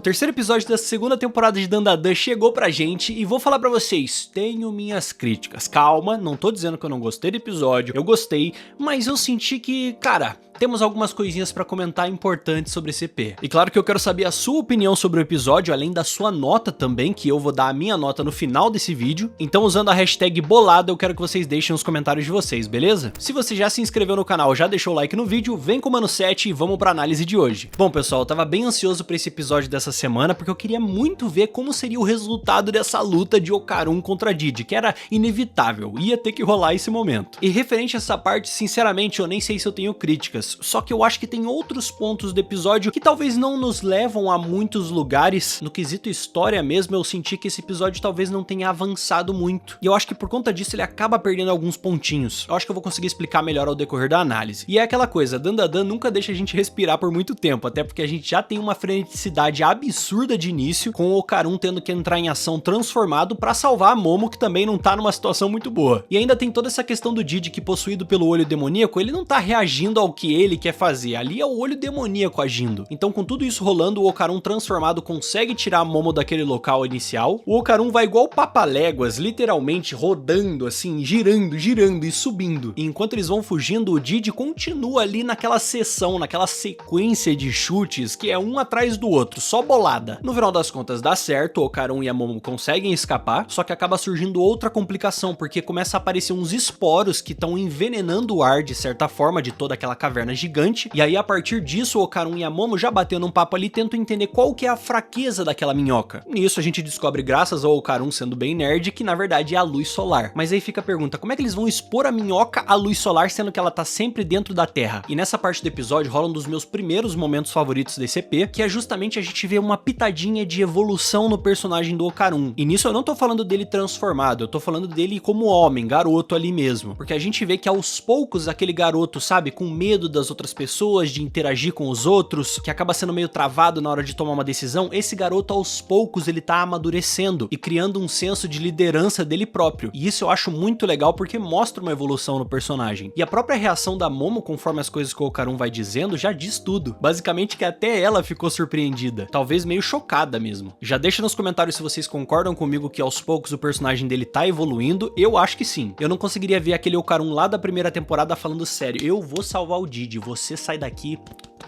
terceiro episódio da segunda temporada de Dandadan chegou pra gente e vou falar pra vocês, tenho minhas críticas. Calma, não tô dizendo que eu não gostei do episódio, eu gostei, mas eu senti que, cara, temos algumas coisinhas pra comentar importantes sobre esse EP. E claro que eu quero saber a sua opinião sobre o episódio, além da sua nota também, que eu vou dar a minha nota no final desse vídeo. Então usando a hashtag bolada, eu quero que vocês deixem os comentários de vocês, beleza? Se você já se inscreveu no canal, já deixou o like no vídeo, vem com o Mano 7 e vamos pra análise de hoje. Bom pessoal, eu tava bem ansioso pra esse episódio dessa semana, porque eu queria muito ver como seria o resultado dessa luta de Okarun contra Didi, que era inevitável, ia ter que rolar esse momento. E referente a essa parte, sinceramente, eu nem sei se eu tenho críticas, só que eu acho que tem outros pontos do episódio que talvez não nos levam a muitos lugares. No quesito história mesmo, eu senti que esse episódio talvez não tenha avançado muito, e eu acho que por conta disso ele acaba perdendo alguns pontinhos. Eu acho que eu vou conseguir explicar melhor ao decorrer da análise. E é aquela coisa, Dandadan nunca deixa a gente respirar por muito tempo, até porque a gente já tem uma freneticidade absurda de início, com o Okarun tendo que entrar em ação transformado pra salvar a Momo, que também não tá numa situação muito boa. E ainda tem toda essa questão do Didi, que possuído pelo olho demoníaco, ele não tá reagindo ao que ele quer fazer, ali é o olho demoníaco agindo. Então com tudo isso rolando, o Okarun transformado consegue tirar a Momo daquele local inicial. O Okarun vai igual papaléguas, literalmente rodando assim, girando e subindo. E enquanto eles vão fugindo, o Didi continua ali naquela sessão, naquela sequência de chutes que é um atrás do outro, só bolada. No final das contas dá certo, o Okarun e a Momo conseguem escapar, só que acaba surgindo outra complicação, porque começa a aparecer uns esporos que estão envenenando o ar de certa forma de toda aquela caverna gigante, e aí a partir disso o Okarun e a Momo, já batendo um papo ali, tentam entender qual que é a fraqueza daquela minhoca. Nisso a gente descobre, graças ao Okarun sendo bem nerd, que na verdade é a luz solar. Mas aí fica a pergunta, como é que eles vão expor a minhoca à luz solar, sendo que ela tá sempre dentro da Terra? E nessa parte do episódio rola um dos meus primeiros momentos favoritos desse EP, que é justamente a gente ver uma pitadinha de evolução no personagem do Okarun. E nisso eu não tô falando dele transformado, eu tô falando dele como homem, garoto ali mesmo. Porque a gente vê que aos poucos aquele garoto, sabe, com medo das outras pessoas, de interagir com os outros, que acaba sendo meio travado na hora de tomar uma decisão, esse garoto aos poucos ele tá amadurecendo e criando um senso de liderança dele próprio. E isso eu acho muito legal porque mostra uma evolução no personagem. E a própria reação da Momo, conforme as coisas que o Okarun vai dizendo, já diz tudo. Basicamente que até ela ficou surpreendida, talvez meio chocada mesmo. Já deixa nos comentários se vocês concordam comigo que aos poucos o personagem dele tá evoluindo. Eu acho que sim. Eu não conseguiria ver aquele Okarun lá da primeira temporada falando sério, eu vou salvar o Didi, você sai daqui,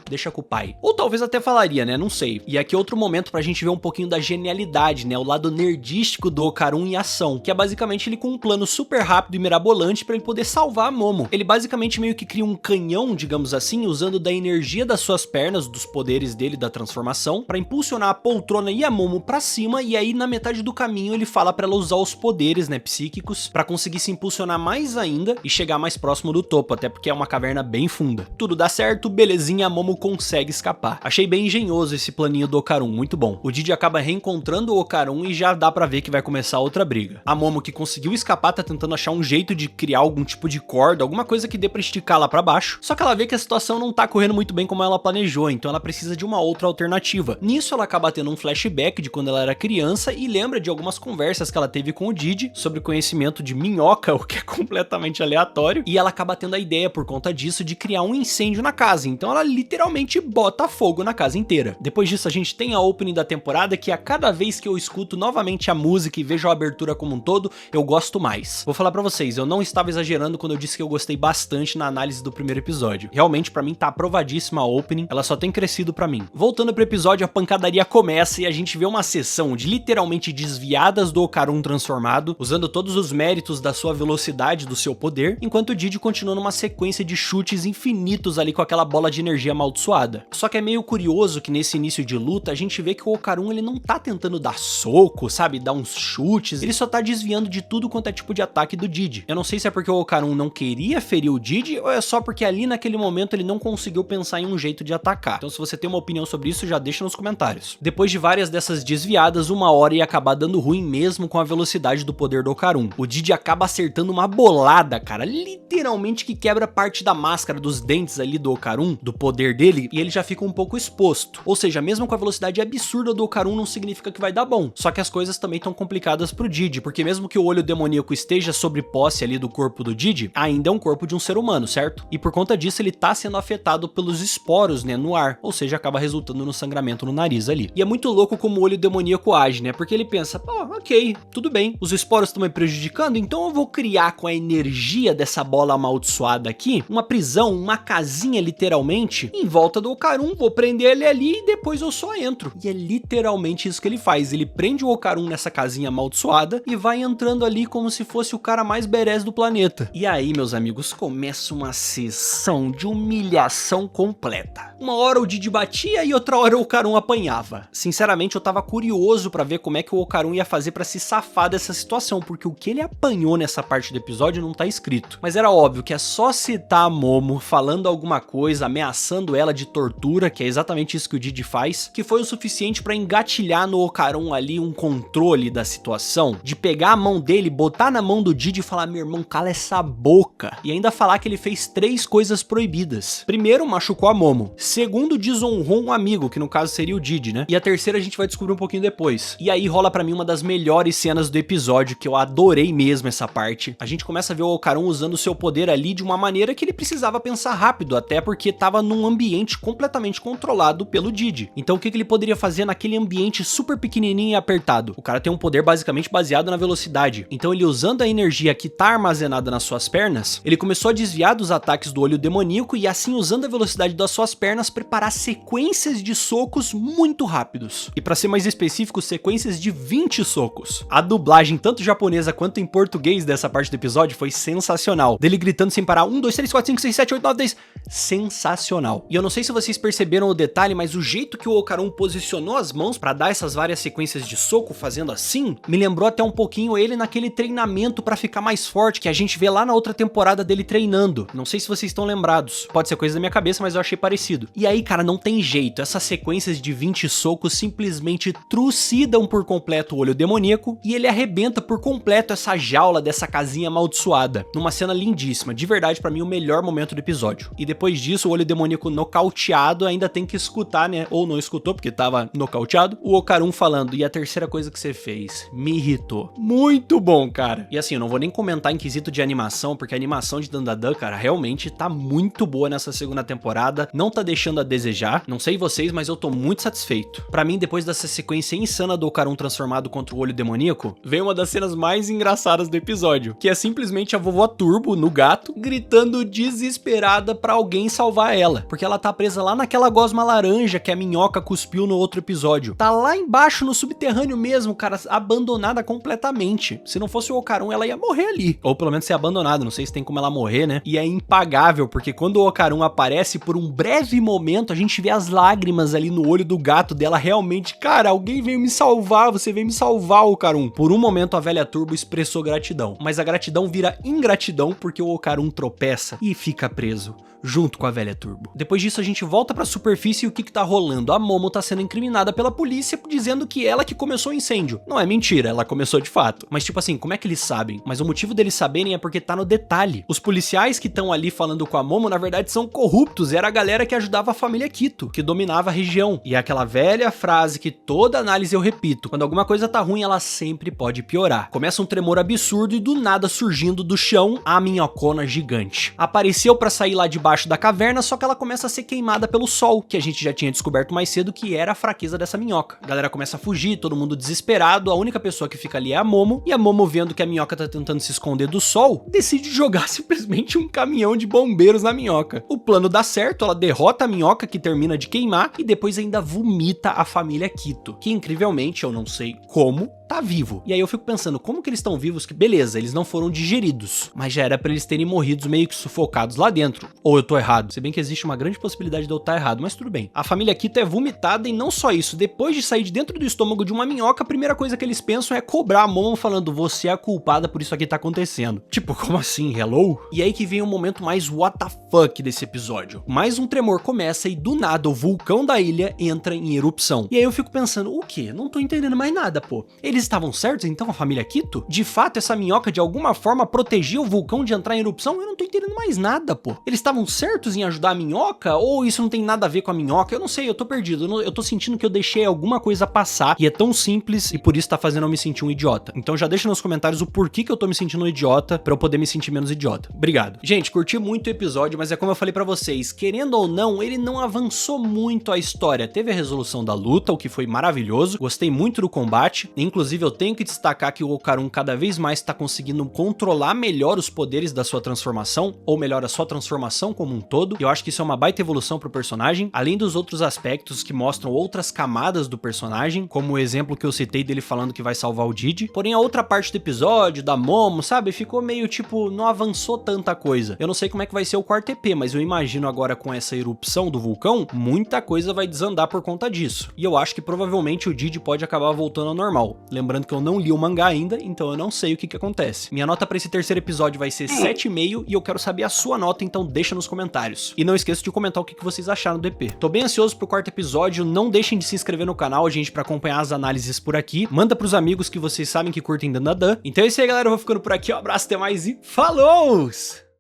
deixa com o pai. Ou talvez até falaria, né? Não sei. E aqui outro momento pra gente ver um pouquinho da genialidade, né? O lado nerdístico do Okarun em ação, que é basicamente ele com um plano super rápido e mirabolante pra ele poder salvar a Momo. Ele basicamente meio que cria um canhão, digamos assim, usando da energia das suas pernas, dos poderes dele, da transformação, pra impulsionar a poltrona e a Momo pra cima, e aí na metade do caminho ele fala pra ela usar os poderes, né, psíquicos, pra conseguir se impulsionar mais ainda e chegar mais próximo do topo, até porque é uma caverna bem funda. Tudo dá certo, belezinha, a Momo consegue escapar. Achei bem engenhoso esse planinho do Okarun, muito bom. O Didi acaba reencontrando o Okarun e já dá pra ver que vai começar outra briga. A Momo, que conseguiu escapar, tá tentando achar um jeito de criar algum tipo de corda, alguma coisa que dê pra esticar lá pra baixo, só que ela vê que a situação não tá correndo muito bem como ela planejou, então ela precisa de uma outra alternativa. Nisso ela acaba tendo um flashback de quando ela era criança e lembra de algumas conversas que ela teve com o Didi sobre conhecimento de minhoca, o que é completamente aleatório, e ela acaba tendo a ideia por conta disso de criar um incêndio na casa, então ela literalmente bota fogo na casa inteira. Depois disso a gente tem a opening da temporada, que a cada vez que eu escuto novamente a música e vejo a abertura como um todo, eu gosto mais. Vou falar pra vocês, eu não estava exagerando quando eu disse que eu gostei bastante na análise do primeiro episódio. Realmente pra mim tá aprovadíssima a opening, ela só tem crescido pra mim. Voltando pro episódio, a pancadaria começa e a gente vê uma sessão de literalmente desviadas do Okarun transformado, usando todos os méritos da sua velocidade, do seu poder, enquanto o Didi continua numa sequência de chutes infinitos ali com aquela bola de energia amaldiçoada. Só que é meio curioso que nesse início de luta a gente vê que o Okarun ele não tá tentando dar soco, sabe, dar uns chutes, ele só tá desviando de tudo quanto é tipo de ataque do Didi. Eu não sei se é porque o Okarun não queria ferir o Didi ou é só porque ali naquele momento ele não conseguiu pensar em um jeito de atacar. Então se você tem uma opinião sobre isso, já deixa nos comentários. Depois de várias dessas desviadas, uma hora ia acabar dando ruim mesmo com a velocidade do poder do Okarun. O Didi acaba acertando uma bolada, cara, literalmente que quebra parte da máscara dos dentes ali do Okarun, do poder poder dele e ele já fica um pouco exposto. Ou seja, mesmo com a velocidade absurda do Okarun, não significa que vai dar bom. Só que as coisas também estão complicadas pro Didi, porque mesmo que o olho demoníaco esteja sob posse ali do corpo do Didi, ainda é um corpo de um ser humano, certo? E por conta disso ele tá sendo afetado pelos esporos, né, no ar, ou seja, acaba resultando no sangramento no nariz ali. E é muito louco como o olho demoníaco age, né, porque ele pensa, ok, tudo bem, os esporos estão me prejudicando, então eu vou criar com a energia dessa bola amaldiçoada aqui, uma prisão, uma casinha literalmente, em volta do Okarun, vou prender ele ali e depois eu só entro. E é literalmente isso que ele faz, ele prende o Okarun nessa casinha amaldiçoada e vai entrando ali como se fosse o cara mais badass do planeta. E aí, meus amigos, começa uma sessão de humilhação completa. Uma hora o Didi batia e outra hora o Okarun apanhava. Sinceramente, eu tava curioso pra ver como é que o Okarun ia fazer pra se safar dessa situação, porque o que ele apanhou nessa parte do episódio não tá escrito. Mas era óbvio que é só citar a Momo falando alguma coisa, ameaçando ela de tortura, que é exatamente isso que o Didi faz, que foi o suficiente pra engatilhar no Okarun ali um controle da situação, de pegar a mão dele, botar na mão do Didi e falar, meu irmão, cala essa boca. E ainda falar que ele fez 3 coisas proibidas. Primeiro, machucou a Momo. Segundo, desonrou um amigo, que no caso seria o Didi, né? E a terceira a gente vai descobrir um pouquinho depois. E aí rola pra mim uma das melhores cenas do episódio, que eu adorei mesmo essa parte. A gente começa a ver o Okarun usando o seu poder ali de uma maneira que ele precisava pensar rápido, até porque tava num ambiente completamente controlado pelo Didi. Então o que ele poderia fazer naquele ambiente super pequenininho e apertado? O cara tem um poder basicamente baseado na velocidade. Então ele, usando a energia que tá armazenada nas suas pernas, ele começou a desviar dos ataques do olho demoníaco e assim, usando a velocidade das suas pernas, preparar sequências de socos muito rápidos. E pra ser mais específico, sequências de 20 socos. A dublagem, tanto japonesa quanto em português dessa parte do episódio, foi sensacional. Dele gritando sem parar, 1, 2, 3, 4, 5, 6, 7, 8, 9, 10. Sensacional. E eu não sei se vocês perceberam o detalhe, mas o jeito que o Okarun posicionou as mãos pra dar essas várias sequências de soco, fazendo assim, me lembrou até um pouquinho ele naquele treinamento pra ficar mais forte, que a gente vê lá na outra temporada dele treinando. Não sei se vocês estão lembrados. Pode ser coisa da minha cabeça, mas eu achei parecido. E aí, cara, não tem jeito. Essas sequências de 20 socos simplesmente trucidam por completo o olho demoníaco e ele arrebenta por completo essa jaula dessa casinha amaldiçoada. Numa cena lindíssima. De verdade, pra mim, o melhor momento do episódio. E depois disso, o olho demoníaco nocauteado ainda tem que escutar, né? Ou não escutou, porque tava nocauteado. O Okarun falando, e a terceira coisa que você fez? Me irritou. Muito bom, cara. E assim, eu não vou nem comentar em quesito de animação, porque a animação de Dandadan, cara, realmente tá muito boa nessa segunda temporada. Não tá deixando a desejar. Não sei vocês, mas eu tô muito satisfeito. Pra mim, depois dessa sequência insana do Okarun transformado contra o olho demoníaco, veio uma das cenas mais engraçadas do episódio, que é simplesmente a vovó Turbo, no gato, gritando desesperada pra alguém salvar ela, porque ela tá presa lá naquela gosma laranja que a minhoca cuspiu no outro episódio. Tá lá embaixo no subterrâneo mesmo, cara, abandonada completamente. Se não fosse o Okarun, ela ia morrer ali. Ou pelo menos ser abandonada, não sei se tem como ela morrer, né? E é impagável, porque quando o Okarun aparece, por um breve momento, a gente vê as lágrimas ali no olho do gato dela, realmente, cara, alguém veio me salvar, você veio me salvar, Okarun. Por um momento, a velha Turbo expressou gratidão, mas a gratidão vira ingratidão porque o Okarun tropeça e fica preso, junto com a velha Turbo. Depois disso, a gente volta pra superfície e o que tá rolando? A Momo tá sendo incriminada pela polícia, dizendo que ela que começou o incêndio. Não é mentira, ela começou de fato. Mas tipo assim, como é que eles sabem? Mas o motivo deles saberem é porque tá no detalhe. Os policiais que estão ali falando com a Momo, na verdade, são corruptos. Era a galera que ajudava a família Kito, que dominava a região. E é aquela velha frase que toda análise eu repito: quando alguma coisa tá ruim, ela sempre pode piorar. Começa um tremor absurdo e do nada, surgindo do chão, a minhocona gigante. Apareceu pra sair lá de baixo da caverna, só que ela começa a ser queimada pelo sol, que a gente já tinha descoberto mais cedo que era a fraqueza dessa minhoca. A galera começa a fugir, todo mundo desesperado, a única pessoa que fica ali é a Momo, e a Momo, vendo que a minhoca tá tentando se esconder do sol, decide jogar simplesmente um caminhão de bombeiros na minhoca. O plano dá certo, ela derrota a minhoca, que termina de queimar, e depois ainda vomita a família Kito, que incrivelmente, eu não sei como, tá vivo. E aí eu fico pensando, como que eles estão vivos? Que beleza, eles não foram digeridos, mas já era pra eles terem morrido meio que sufocados lá dentro. Ou eu tô errado? Se bem que existe uma grande possibilidade de eu estar errado, mas tudo bem. A família Kito é vomitada e não só isso, depois de sair de dentro do estômago de uma minhoca, a primeira coisa que eles pensam é cobrar a Momo, falando, você é a culpada por isso aqui tá acontecendo. Tipo, como assim? Hello? E aí que vem o momento mais what the fuck desse episódio. Mais um tremor começa e do nada o vulcão da ilha entra em erupção. E aí eu fico pensando, o quê? Não tô entendendo mais nada, pô. Eles estavam certos então, a família Quito? De fato, essa minhoca de alguma forma protegia o vulcão de entrar em erupção? Eu não tô entendendo mais nada, pô. Eles estavam certos em ajudar a minhoca? Ou isso não tem nada a ver com a minhoca? Eu não sei, eu tô perdido. Eu tô sentindo que eu deixei alguma coisa passar e é tão simples e por isso tá fazendo eu me sentir um idiota. Então já deixa nos comentários o porquê que eu tô me sentindo um idiota pra eu poder me sentir menos idiota. Obrigado. Gente, curti muito o episódio, mas é como eu falei pra vocês, querendo ou não, ele não avançou muito a história. Teve a resolução da luta, o que foi maravilhoso. Gostei muito do combate. Inclusive, eu tenho que destacar que o Okarun cada vez mais tá conseguindo controlar melhor os poderes da sua transformação, ou melhor, a sua transformação como um todo. E eu acho que isso é uma baita evolução pro personagem, além dos outros aspectos que mostram outras camadas do personagem, como o exemplo que eu citei dele falando que vai salvar o Didi. Porém, a outra parte do episódio, da Momo, sabe, ficou meio tipo, não avançou tanta coisa. Eu não sei como é que vai ser o quarto EP, mas eu imagino agora com essa erupção do vulcão, muita coisa vai desandar por conta disso. E eu acho que provavelmente o Didi pode acabar voltando ao normal. Lembrando que eu não li o mangá ainda, então eu não sei o que acontece. Minha nota pra esse terceiro episódio vai ser 7,5 e eu quero saber a sua nota, então deixa nos comentários. E não esqueça de comentar o que vocês acharam do EP. Tô bem ansioso pro quarto episódio, não deixem de se inscrever no canal, gente, pra acompanhar as análises por aqui. Manda pros amigos que vocês sabem que curtem Dandadan. Então é isso aí, galera, eu vou ficando por aqui, um abraço, até mais e falou!